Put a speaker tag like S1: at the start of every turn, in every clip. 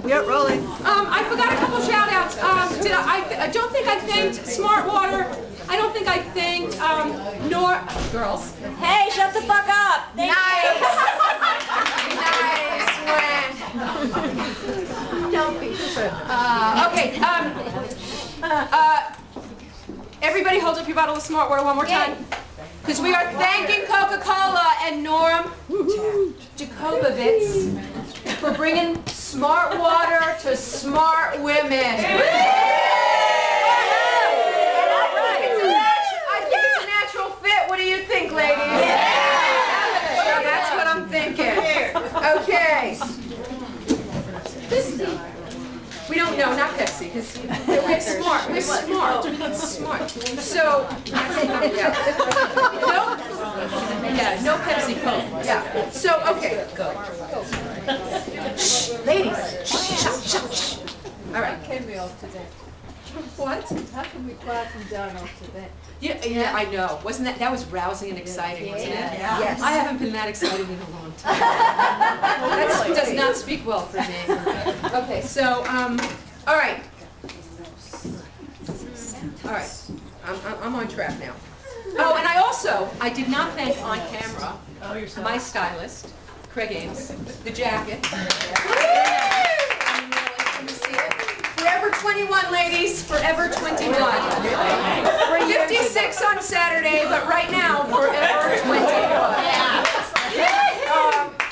S1: Yep, rolling.
S2: I forgot a couple shout outs. I don't think I thanked Smart Water. I don't think I thanked girls.
S3: Hey, shut the fuck up. Thank
S2: Nice.
S3: you. Don't be.
S2: Okay. Everybody hold up your bottle of Smart Water one more time. Because we are thanking Coca-Cola and Norm Jacobovitz for bringing Smart Water to smart women. I think it's a natural fit. What do you think, ladies? So that's what I'm thinking. Okay. We don't know, not Pepsi, because we're smart. We're smart. Smart. So, no Pepsi Coke. Yeah. So, okay. Shh, ladies. Shh. All right.
S4: Can we off today?
S2: What?
S4: How can we quieten down off today?
S2: Yeah, I know. Wasn't that was rousing and exciting, wasn't it?
S3: Yeah.
S2: Yes. I haven't been that excited in a long time. That does not speak well for me. Okay, so, all right. All right. I'm on track now. Oh, and I did not thank on camera my stylist, Craig Ames, the jacket. Forever 21, ladies. Forever 21. 56 on Saturday, but right now, forever 21.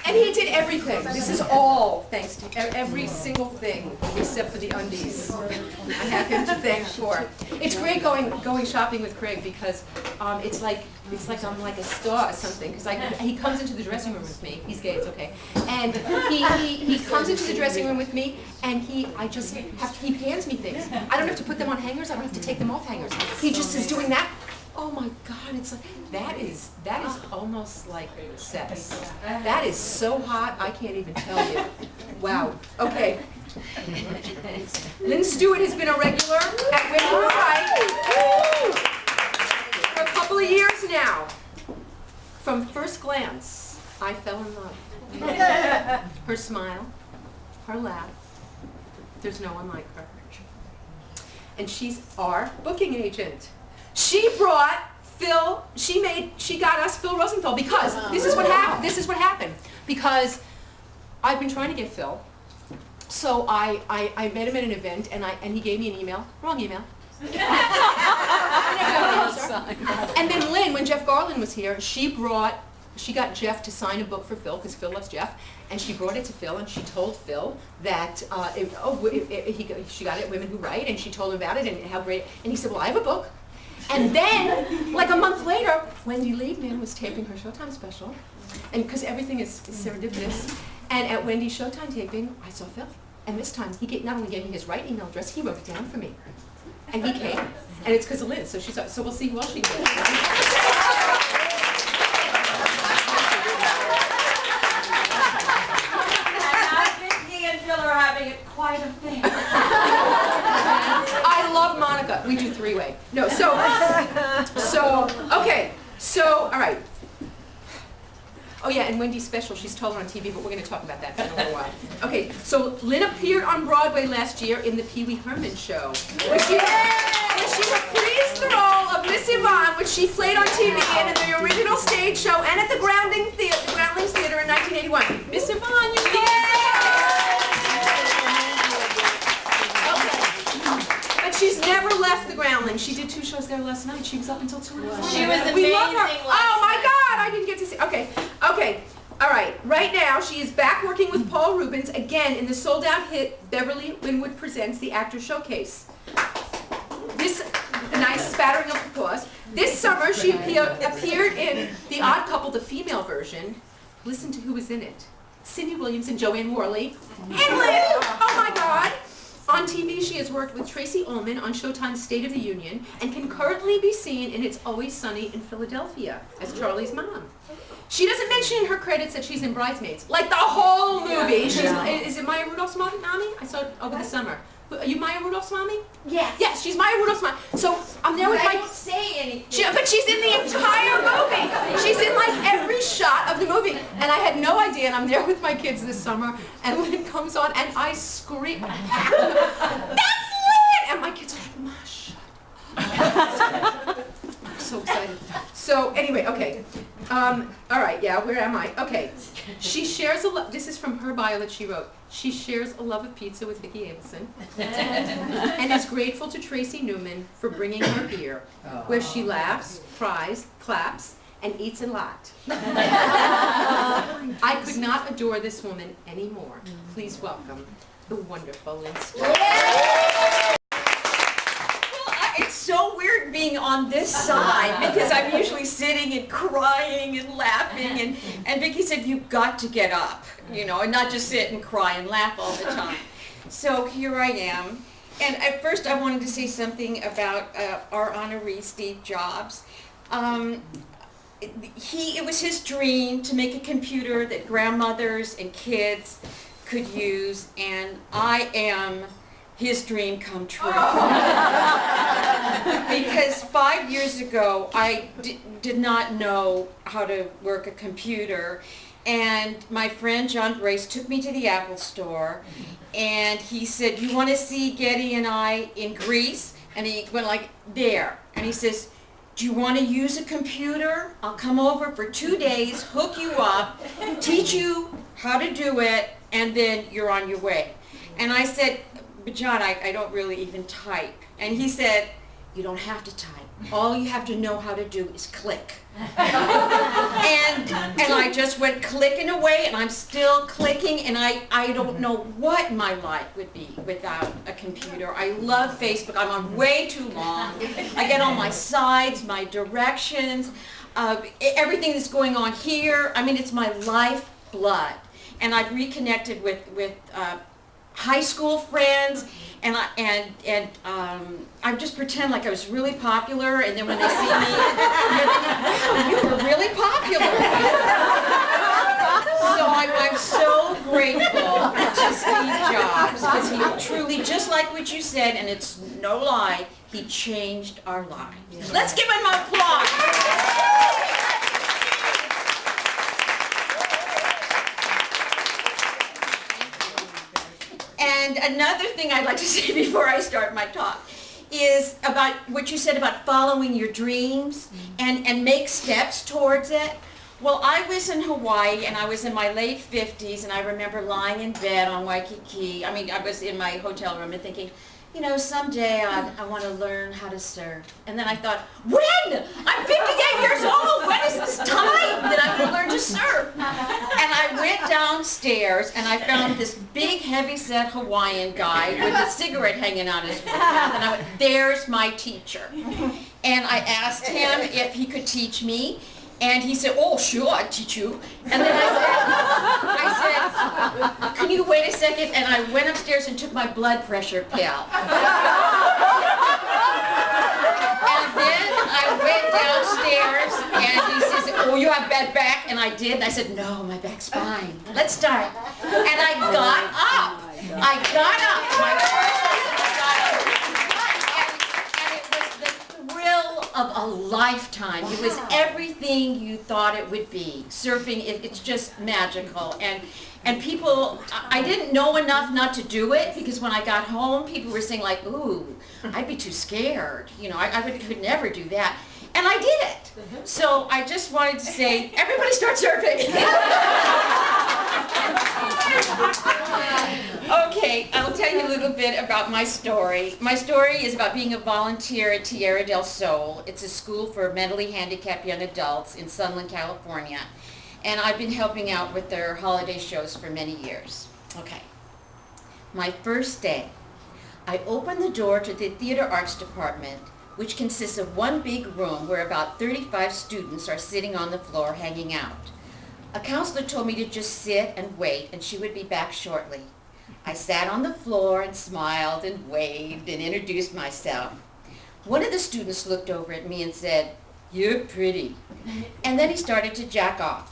S2: And he did everything. This is all thanks to every single thing except for the undies. I have him to thank for. It's great going shopping with Craig because it's like I'm like a star or something. Because he comes into the dressing room with me. He's gay, it's okay. And he comes into the dressing room with me, and he hands me things. I don't have to put them on hangers. I don't have to take them off hangers. He just is doing that. Oh my God! It's like that is almost like sex. That is so hot. I can't even tell you. Wow. Okay. Lynne Stewart has been a regular at When You Were Right for a couple of years now. From first glance, I fell in love. Her smile, her laugh. There's no one like her. And she's our booking agent. She brought Phil. She got us Phil Rosenthal because this is what happened. This is what happened because I've been trying to get Phil. So I met him at an event and he gave me an email. Wrong email. And then Lynn, when Jeff Garland was here, she got Jeff to sign a book for Phil because Phil loves Jeff, and she brought it to Phil and she told Phil that she got it at Women Who Write, and she told him about it and how great. And he said, "Well, I have a book." And then, like a month later, Wendy Liebman was taping her Showtime special, and because everything is serendipitous, and at Wendy's Showtime taping, I saw Phil. And this time, he not only gave me his right email address, he wrote it down for me. And he came, and it's because of Lynn, so we'll see who else she can get.
S3: Vicki and Phil are having quite a thing.
S2: I love Monica. We do three-way. No, okay. So, all right. Oh yeah, and Wendy's special, she's told her on TV, but we're going to talk about that in a little while. Okay, so Lynn appeared on Broadway last year in the Pee Wee Herman show, where she reprised the role of Miss Yvonne, which she played on TV and in the original stage show and at the Groundlings Theater in 1981. Miss Yvonne, you she's never left the Groundlings. She did 2 shows there last night. She was up until 2 in the morning.
S3: She was amazing.
S2: We love her. Oh my God, I didn't get to see. Okay. All right. Right now, she is back working with Paul Rubens again in the sold-out hit Beverly Winwood Presents the Actor Showcase. A nice spattering of applause. This summer, she appeared in The Odd Couple, the female version. Listen to who was in it: Cindy Williams and Joanne Worley. And Lynn. Oh my God. On TV, she has worked with Tracy Ullman on Showtime's State of the Union and can currently be seen in It's Always Sunny in Philadelphia as Charlie's mom. She doesn't mention in her credits that she's in Bridesmaids, like the whole movie. Is it Maya Rudolph's mommy? I saw it over the summer. Are you Maya Rudolph's mommy?
S3: Yes.
S2: Yes, she's Maya Rudolph's mommy. So I'm there with
S3: I don't say anything.
S2: but she's in the entire movie. She's in like every shot of the movie. And I had no idea, and I'm there with my kids this summer, and Lynne comes on, and I scream, "That's Lynne!" And my kids are like, "Ma, shut up." I'm so excited. So anyway, okay. All right, yeah, where am I? Okay. She shares a love, this is from her bio that she wrote. She shares a love of pizza with Vicki Abelson and is grateful to Tracy Newman for bringing her here, where she laughs, cries, claps, and eats a lot. I could not adore this woman anymore. Please welcome the wonderful Lynne Stewart.
S3: It's so weird being on this side because I'm usually sitting and crying and laughing, and Vicki said, "You've got to get up, you know, and not just sit and cry and laugh all the time." So here I am. And at first I wanted to say something about our honoree, Steve Jobs. It was his dream to make a computer that grandmothers and kids could use, and I am his dream come true. Because 5 years ago, I did not know how to work a computer, and my friend John Brace took me to the Apple store, and he said, "You want to see Getty and I in Greece?" And he went like, "There." And he says, "Do you want to use a computer? I'll come over for 2 days, hook you up, teach you how to do it, and then you're on your way." And I said, "But John, I don't really even type." And he said, "You don't have to type. All you have to know how to do is click." and I just went clicking away, and I'm still clicking, and I don't know what my life would be without a computer. I love Facebook. I'm on way too long. I get on my sides, my directions, everything that's going on here. I mean, it's my lifeblood. And I've reconnected with high school friends, and I just pretend like I was really popular, and then when they see me, they're like, "Wow, you were really popular." So I'm so grateful to Steve Jobs, because he truly, just like what you said, and it's no lie, he changed our lives. Let's give him an applause. And another thing I'd like to say before I start my talk is about what you said about following your dreams and make steps towards it. Well, I was in Hawaii, and I was in my late 50s, and I remember lying in bed on Waikiki. I mean, I was in my hotel room and thinking, you know, someday I want to learn how to surf. And then I thought, when? I'm 58 years old. When is this time that I'm going to learn to surf? And I went downstairs, and I found this big, heavy-set Hawaiian guy with a cigarette hanging out his mouth. And I went, "There's my teacher." And I asked him if he could teach me. And he said, "Oh, sure, I'll teach you." And then I said, "Can you wait a second?" And I went upstairs and took my blood pressure pill. And then I went downstairs, and he says, "Oh, you have bad back?" And I did. And I said, "No, my back's fine. Let's start." And I got up. I got up. My first lesson, I got up. And it was the thrill of a lifetime. It was everything you thought it would be. Surfing, it's just magical. And people, I didn't know enough not to do it, because when I got home, people were saying like, "Ooh, I'd be too scared. You know, I could never do that." And I did it. So I just wanted to say, everybody start surfing. Okay, I'll tell you a little bit about my story. My story is about being a volunteer at Tierra del Sol. It's a school for mentally handicapped young adults in Sunland, California. And I've been helping out with their holiday shows for many years. Okay. My first day, I opened the door to the theater arts department, which consists of one big room where about 35 students are sitting on the floor hanging out. A counselor told me to just sit and wait, and she would be back shortly. I sat on the floor and smiled and waved and introduced myself. One of the students looked over at me and said, "You're pretty." And then he started to jack off.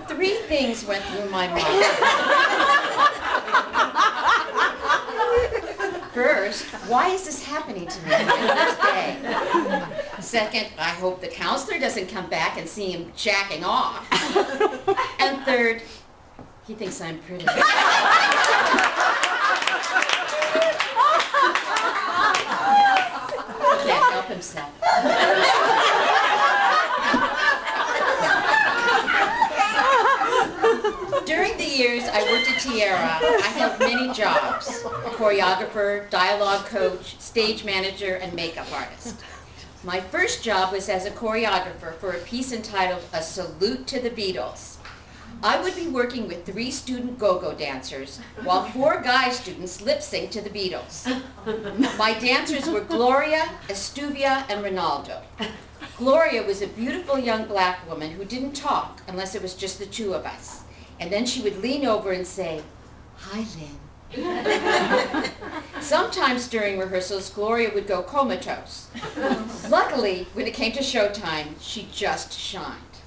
S3: 3 things went through my mind. First, why is this happening to me on my first day? Second, I hope the counselor doesn't come back and see him jacking off. And third, he thinks I'm pretty. He can't help himself. During the years I worked at Tierra, I held many jobs: choreographer, dialogue coach, stage manager, and makeup artist. My first job was as a choreographer for a piece entitled A Salute to the Beatles. I would be working with 3 student go-go dancers while 4 guy students lip-synced to the Beatles. My dancers were Gloria, Estuvia, and Ronaldo. Gloria was a beautiful young black woman who didn't talk unless it was just the 2 of us. And then she would lean over and say, "Hi, Lynn." Sometimes during rehearsals, Gloria would go comatose. Luckily, when it came to showtime, she just shined.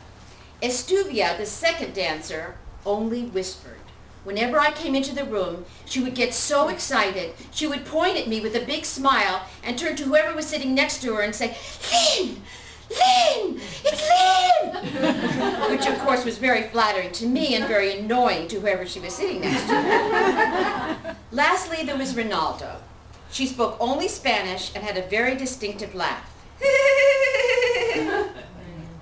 S3: Estuvia, the second dancer, only whispered. Whenever I came into the room, she would get so excited, she would point at me with a big smile and turn to whoever was sitting next to her and say, "Lynn! Lynn! It's Lynn!" Which of course was very flattering to me and very annoying to whoever she was sitting next to. Lastly, there was Ronaldo. She spoke only Spanish and had a very distinctive laugh.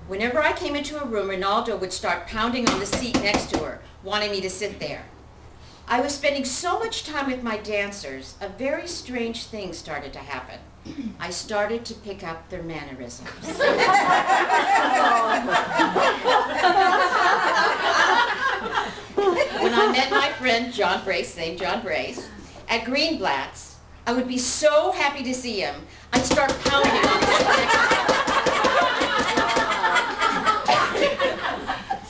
S3: Whenever I came into a room, Ronaldo would start pounding on the seat next to her, wanting me to sit there. I was spending so much time with my dancers, a very strange thing started to happen. I started to pick up their mannerisms. When I met my friend John Brace, named John Brace, at Greenblatt's, I would be so happy to see him, I'd start pounding on his neck.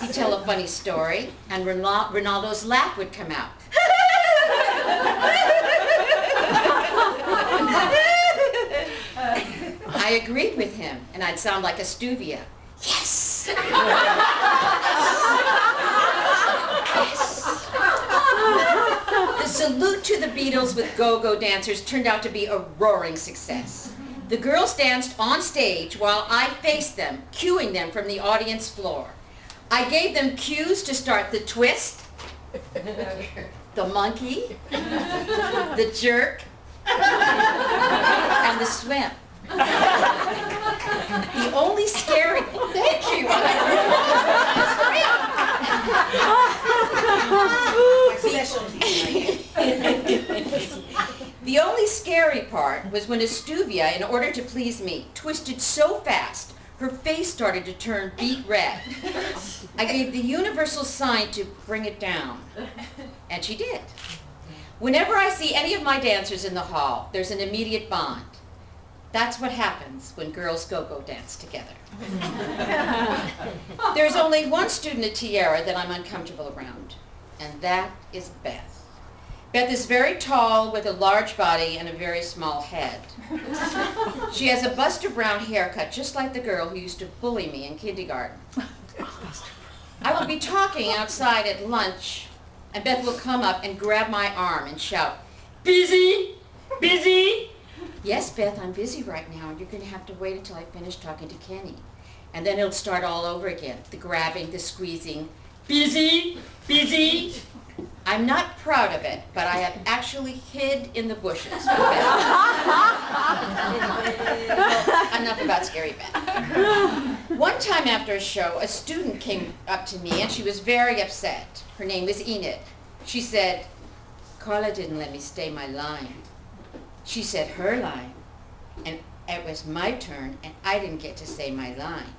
S3: He'd tell a funny story, and Ronaldo's laugh would come out. I agreed with him, and I'd sound like Estuvia. Yes! Yes! The Salute to the Beatles with go-go dancers turned out to be a roaring success. The girls danced on stage while I faced them, cueing them from the audience floor. I gave them cues to start the twist, the monkey, the jerk, and the swim. The only scary, thank you. The only scary part was when Estuvia, in order to please me, twisted so fast her face started to turn beet red. I gave the universal sign to bring it down, and she did. Whenever I see any of my dancers in the hall, there's an immediate bond. That's what happens when girls go-go dance together. There's only one student at Tierra that I'm uncomfortable around, and that is Beth. Beth is very tall with a large body and a very small head. She has a Buster Brown haircut, just like the girl who used to bully me in kindergarten. I will be talking outside at lunch, and Beth will come up and grab my arm and shout, "Busy? Busy?" "Yes, Beth, I'm busy right now, and you're going to have to wait until I finish talking to Kenny." And then it'll start all over again, the grabbing, the squeezing. "Busy? Busy?" I'm not proud of it, but I have actually hid in the bushes with Beth. Enough about Scary Beth. One time after a show, a student came up to me, and she was very upset. Her name was Enid. She said, "Carla didn't let me stay my line. She said her line, and it was my turn, and I didn't get to say my line."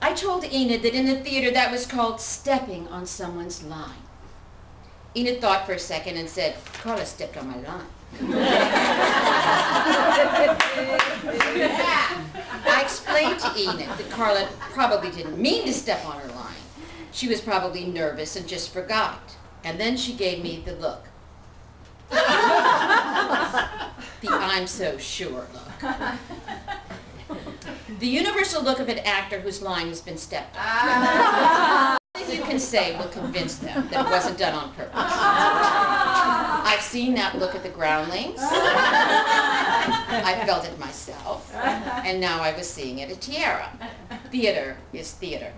S3: I told Enid that in the theater that was called stepping on someone's line. Enid thought for a second and said, "Carla stepped on my line." I explained to Enid that Carla probably didn't mean to step on her line. She was probably nervous and just forgot. And then she gave me the look. The "I'm so sure" look. The universal look of an actor whose line has been stepped on. Nothing you can say will convince them that it wasn't done on purpose. I've seen that look at the groundlings. I felt it myself. And now I was seeing it at Tierra. Theater is theater.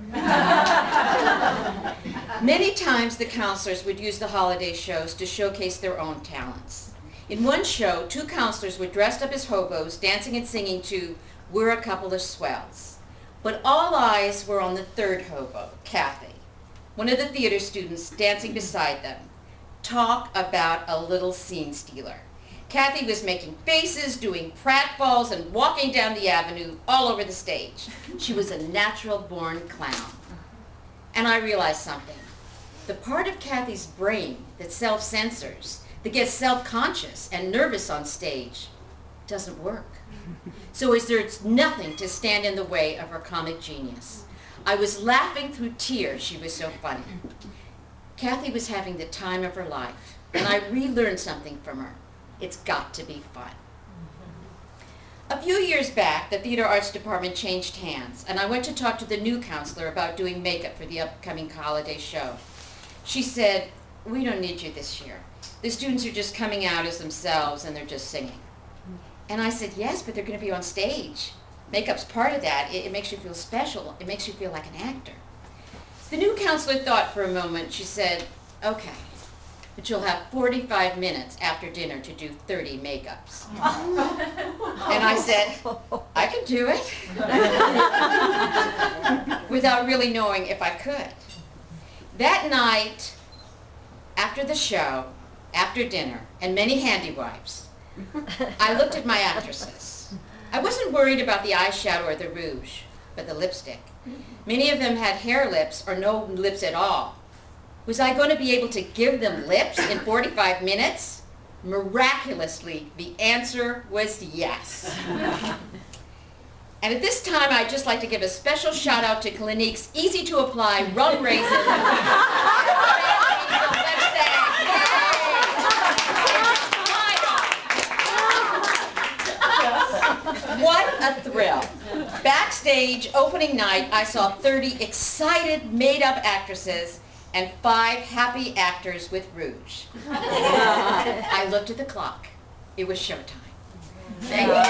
S3: Many times the counselors would use the holiday shows to showcase their own talents. In one show, 2 counselors were dressed up as hobos, dancing and singing to "We're a Couple of Swells." But all eyes were on the 3rd hobo, Kathy, one of the theater students dancing beside them. Talk about a little scene stealer. Kathy was making faces, doing pratfalls, and walking down the avenue all over the stage. She was a natural-born clown. And I realized something. The part of Kathy's brain that self-censors, that gets self-conscious and nervous on stage, doesn't work. So there's nothing to stand in the way of her comic genius. I was laughing through tears. She was so funny. Kathy was having the time of her life, and I relearned something from her. It's got to be fun. A few years back, the theater arts department changed hands, and I went to talk to the new counselor about doing makeup for the upcoming holiday show. She said, "We don't need you this year. The students are just coming out as themselves, and they're just singing." And I said, "Yes, but they're going to be on stage. Makeup's part of that. It makes you feel special. It makes you feel like an actor." The new counselor thought for a moment. She said, "Okay, but you'll have 45 minutes after dinner to do 30 makeups." And I said, "I can do it," without really knowing if I could. That night, after the show, after dinner, and many handy wipes, I looked at my actresses. I wasn't worried about the eyeshadow or the rouge, but the lipstick. Many of them had hair lips or no lips at all. Was I going to be able to give them lips in 45 minutes? Miraculously, the answer was yes. And at this time, I'd just like to give a special shout out to Clinique's easy-to-apply rum raisin. What a thrill. Backstage, opening night, I saw 30 excited, made-up actresses and 5 happy actors with rouge. I looked at the clock. It was showtime. Thank you.